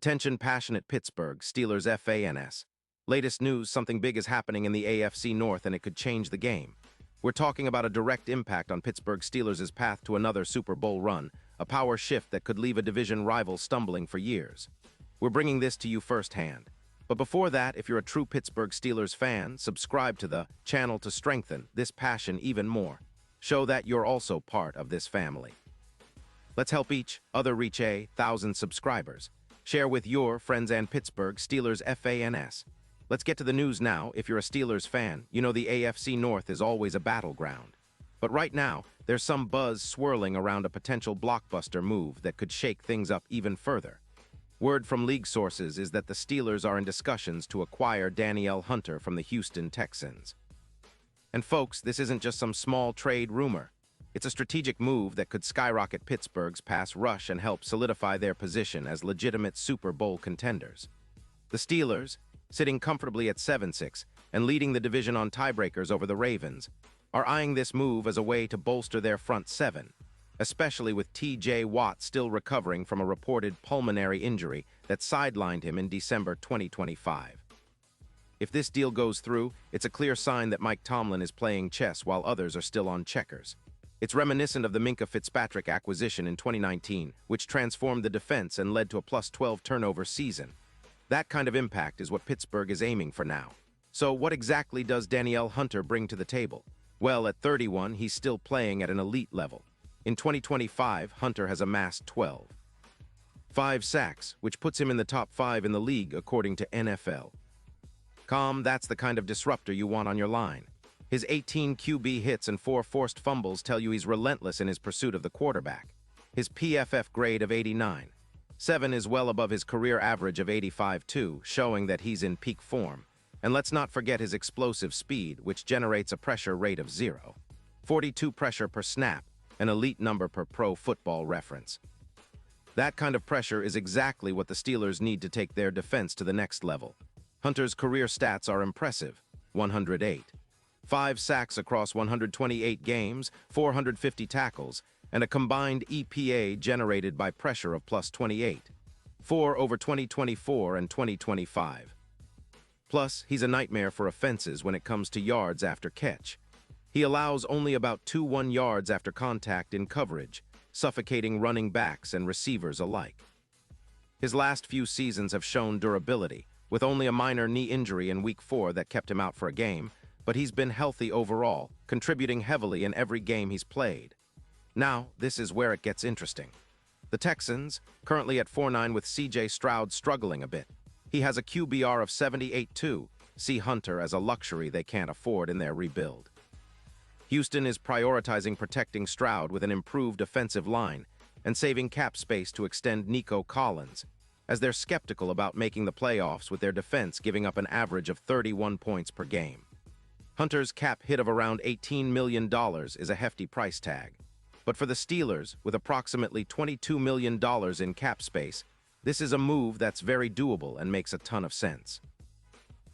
Attention passionate Pittsburgh Steelers fans. Latest news, something big is happening in the AFC North and it could change the game. We're talking about a direct impact on Pittsburgh Steelers' path to another Super Bowl run, a power shift that could leave a division rival stumbling for years. We're bringing this to you firsthand. But before that, if you're a true Pittsburgh Steelers fan, subscribe to the channel to strengthen this passion even more. Show that you're also part of this family. Let's help each other reach 1,000 subscribers. Share with your friends and Pittsburgh Steelers fans. Let's get to the news now. If you're a Steelers fan, you know the AFC North is always a battleground. But right now, there's some buzz swirling around a potential blockbuster move that could shake things up even further. Word from league sources is that the Steelers are in discussions to acquire Danielle Hunter from the Houston Texans. And folks, this isn't just some small trade rumor. It's a strategic move that could skyrocket Pittsburgh's pass rush and help solidify their position as legitimate Super Bowl contenders. The Steelers, sitting comfortably at 7-6 and leading the division on tiebreakers over the Ravens, are eyeing this move as a way to bolster their front seven, especially with T.J. Watt still recovering from a reported pulmonary injury that sidelined him in December 2025. If this deal goes through, it's a clear sign that Mike Tomlin is playing chess while others are still on checkers. It's reminiscent of the Minkah Fitzpatrick acquisition in 2019, which transformed the defense and led to a +12 turnover season. That kind of impact is what Pittsburgh is aiming for now. So what exactly does Danielle Hunter bring to the table? Well, at 31, he's still playing at an elite level. In 2025, Hunter has amassed 5 sacks, which puts him in the top 5 in the league according to NFL.com. That's the kind of disruptor you want on your line. His 18 QB hits and 4 forced fumbles tell you he's relentless in his pursuit of the quarterback. His PFF grade of 89.7 is well above his career average of 85.2, showing that he's in peak form. And let's not forget his explosive speed, which generates a pressure rate of 0.42 pressure per snap, an elite number per Pro Football Reference. That kind of pressure is exactly what the Steelers need to take their defense to the next level. Hunter's career stats are impressive: 108.5 sacks across 128 games, 450 tackles, and a combined EPA generated by pressure of +28.4 over 2024 and 2025. Plus, he's a nightmare for offenses when it comes to yards after catch. He allows only about 2 yards after contact in coverage, suffocating running backs and receivers alike. His last few seasons have shown durability, with only a minor knee injury in Week 4 that kept him out for a game, but he's been healthy overall, contributing heavily in every game he's played. Now, this is where it gets interesting. The Texans, currently at 4-9 with C.J. Stroud struggling a bit. He has a QBR of 78.2, see Hunter as a luxury they can't afford in their rebuild. Houston is prioritizing protecting Stroud with an improved offensive line and saving cap space to extend Nico Collins, as they're skeptical about making the playoffs with their defense giving up an average of 31 points per game. Hunter's cap hit of around $18 million is a hefty price tag. But for the Steelers, with approximately $22 million in cap space, this is a move that's very doable and makes a ton of sense.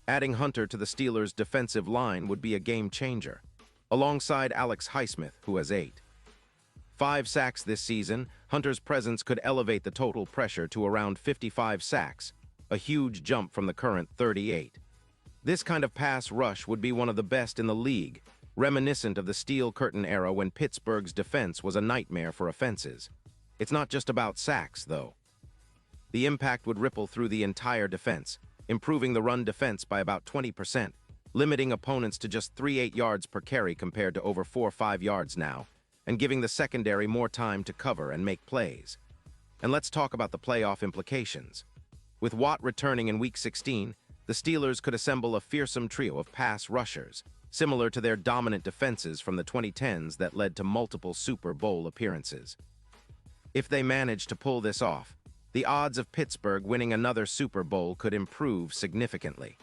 Adding Hunter to the Steelers' defensive line would be a game changer. Alongside Alex Highsmith, who has 8.5 sacks this season, Hunter's presence could elevate the total pressure to around 55 sacks, a huge jump from the current 38. This kind of pass rush would be one of the best in the league, reminiscent of the Steel Curtain era when Pittsburgh's defense was a nightmare for offenses. It's not just about sacks, though. The impact would ripple through the entire defense, improving the run defense by about 20%, limiting opponents to just 3.8 yards per carry compared to over 4.5 yards now, and giving the secondary more time to cover and make plays. And let's talk about the playoff implications. With Watt returning in Week 16, the Steelers could assemble a fearsome trio of pass rushers, similar to their dominant defenses from the 2010s that led to multiple Super Bowl appearances. If they manage to pull this off, the odds of Pittsburgh winning another Super Bowl could improve significantly.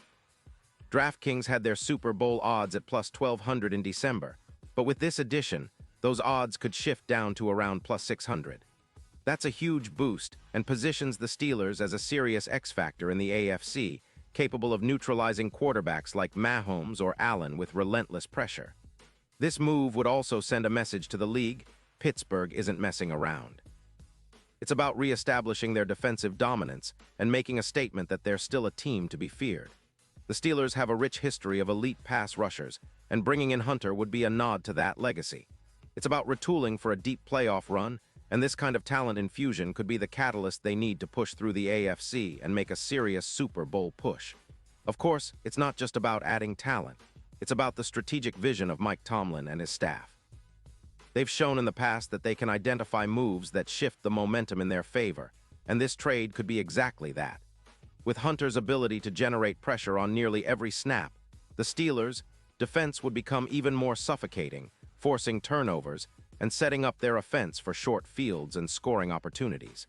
DraftKings had their Super Bowl odds at +1,200 in December, but with this addition, those odds could shift down to around +600. That's a huge boost and positions the Steelers as a serious X-factor in the AFC, capable of neutralizing quarterbacks like Mahomes or Allen with relentless pressure. This move would also send a message to the league: Pittsburgh isn't messing around. It's about re-establishing their defensive dominance and making a statement that they're still a team to be feared. The Steelers have a rich history of elite pass rushers, and bringing in Hunter would be a nod to that legacy. It's about retooling for a deep playoff run, and this kind of talent infusion could be the catalyst they need to push through the AFC and make a serious Super Bowl push. Of course, it's not just about adding talent. It's about the strategic vision of Mike Tomlin and his staff. They've shown in the past that they can identify moves that shift the momentum in their favor, and this trade could be exactly that. With Hunter's ability to generate pressure on nearly every snap, the Steelers' defense would become even more suffocating, forcing turnovers and setting up their offense for short fields and scoring opportunities.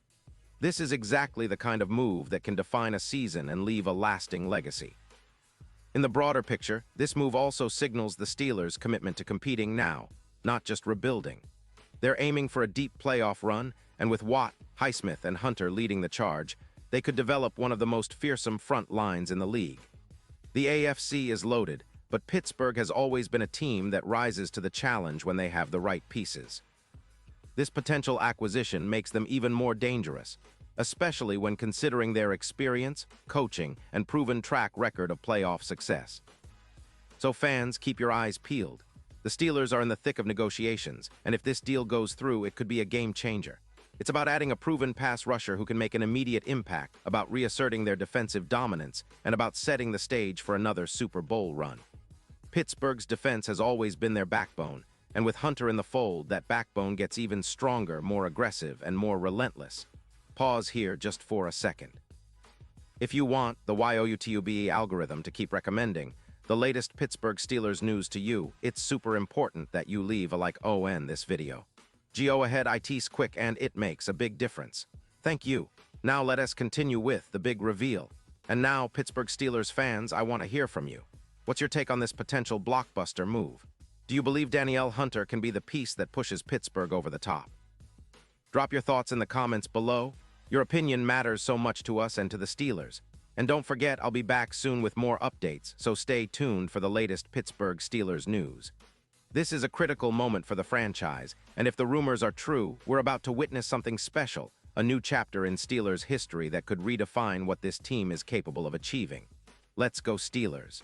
This is exactly the kind of move that can define a season and leave a lasting legacy. In the broader picture, this move also signals the Steelers' commitment to competing now, not just rebuilding. They're aiming for a deep playoff run, and with Watt, Highsmith, and Hunter leading the charge, they could develop one of the most fearsome front lines in the league. The AFC is loaded, but Pittsburgh has always been a team that rises to the challenge when they have the right pieces. This potential acquisition makes them even more dangerous, especially when considering their experience, coaching, and proven track record of playoff success. So fans, keep your eyes peeled. The Steelers are in the thick of negotiations, and if this deal goes through, it could be a game changer. It's about adding a proven pass rusher who can make an immediate impact, about reasserting their defensive dominance, and about setting the stage for another Super Bowl run. Pittsburgh's defense has always been their backbone, and with Hunter in the fold, that backbone gets even stronger, more aggressive, and more relentless. Pause here just for a second. If you want the YOUTUBE algorithm to keep recommending the latest Pittsburgh Steelers news to you, it's super important that you leave a like on this video. Go ahead, it's quick and it makes a big difference. Thank you. Now let us continue with the big reveal. And now, Pittsburgh Steelers fans, I want to hear from you. What's your take on this potential blockbuster move? Do you believe Danielle Hunter can be the piece that pushes Pittsburgh over the top? Drop your thoughts in the comments below. Your opinion matters so much to us and to the Steelers. And don't forget, I'll be back soon with more updates, so stay tuned for the latest Pittsburgh Steelers news. This is a critical moment for the franchise, and if the rumors are true, we're about to witness something special, a new chapter in Steelers history that could redefine what this team is capable of achieving. Let's go Steelers!